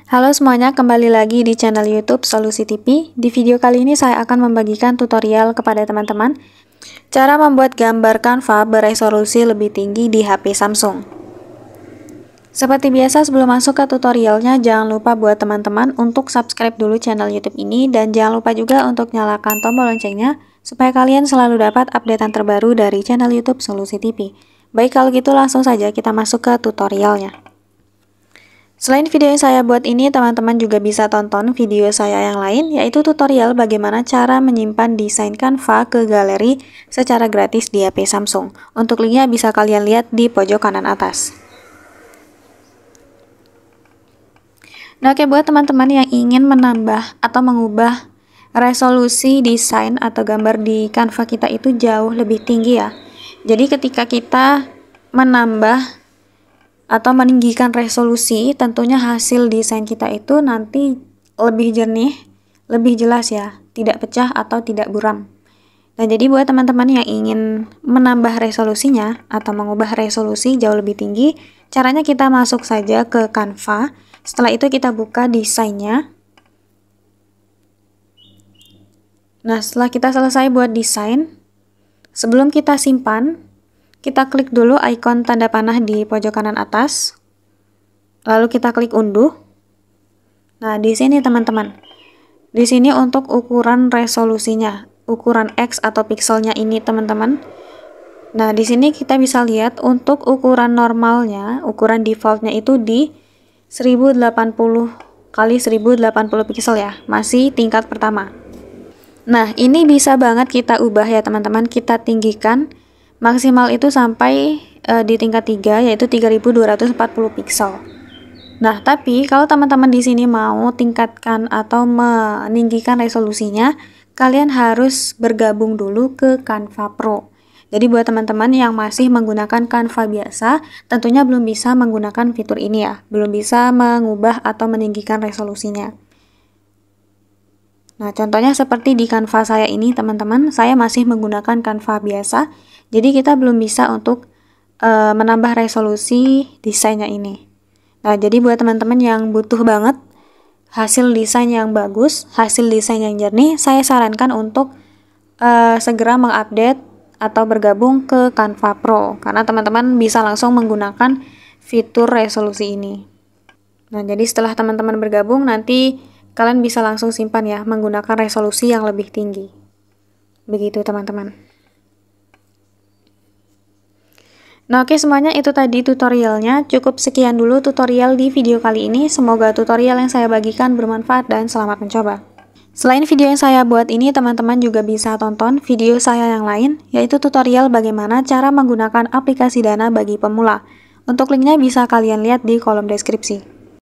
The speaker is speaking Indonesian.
Halo semuanya, kembali lagi di channel YouTube Solusi TV. Di video kali ini saya akan membagikan tutorial kepada teman-teman cara membuat gambar Canva beresolusi lebih tinggi di HP Samsung. Seperti biasa, sebelum masuk ke tutorialnya, jangan lupa buat teman-teman untuk subscribe dulu channel YouTube ini dan jangan lupa juga untuk nyalakan tombol loncengnya supaya kalian selalu dapat updatean terbaru dari channel YouTube Solusi TV. Baik, kalau gitu langsung saja kita masuk ke tutorialnya. Selain video yang saya buat ini, teman-teman juga bisa tonton video saya yang lain, yaitu tutorial bagaimana cara menyimpan desain Canva ke galeri secara gratis di HP Samsung. Untuk linknya bisa kalian lihat di pojok kanan atas. Nah, oke, buat teman-teman yang ingin menambah atau mengubah resolusi desain atau gambar di Canva kita itu jauh lebih tinggi ya. Jadi ketika kita menambah atau meninggikan resolusi, tentunya hasil desain kita itu nanti lebih jernih, lebih jelas ya, tidak pecah atau tidak buram. Nah, jadi buat teman-teman yang ingin menambah resolusinya atau mengubah resolusi jauh lebih tinggi, caranya kita masuk saja ke Canva. Setelah itu kita buka desainnya. Nah, setelah kita selesai buat desain, sebelum kita simpan, kita klik dulu ikon tanda panah di pojok kanan atas. Lalu kita klik unduh. Nah, di sini teman-teman. Di sini untuk ukuran resolusinya, ukuran X atau pixelnya ini teman-teman. Nah, di sini kita bisa lihat untuk ukuran normalnya, ukuran defaultnya itu di 1080 kali 1080 pixel ya, masih tingkat pertama. Nah, ini bisa banget kita ubah ya teman-teman, kita tinggikan maksimal itu sampai di tingkat 3, yaitu 3240 pixel. Nah, tapi kalau teman-teman di sini mau tingkatkan atau meninggikan resolusinya, kalian harus bergabung dulu ke Canva Pro. Jadi buat teman-teman yang masih menggunakan Canva biasa, tentunya belum bisa menggunakan fitur ini ya, belum bisa mengubah atau meninggikan resolusinya. Nah, contohnya seperti di Canva saya ini teman-teman, saya masih menggunakan Canva biasa, jadi kita belum bisa untuk menambah resolusi desainnya ini. Nah, jadi buat teman-teman yang butuh banget hasil desain yang bagus, hasil desain yang jernih, saya sarankan untuk segera mengupdate atau bergabung ke Canva Pro, karena teman-teman bisa langsung menggunakan fitur resolusi ini. Nah, jadi setelah teman-teman bergabung, nanti kalian bisa langsung simpan ya, menggunakan resolusi yang lebih tinggi. Begitu teman-teman. Nah, oke, semuanya itu tadi tutorialnya. Cukup sekian dulu tutorial di video kali ini. Semoga tutorial yang saya bagikan bermanfaat dan selamat mencoba. Selain video yang saya buat ini, teman-teman juga bisa tonton video saya yang lain, yaitu tutorial bagaimana cara menggunakan aplikasi Dana bagi pemula. Untuk linknya bisa kalian lihat di kolom deskripsi.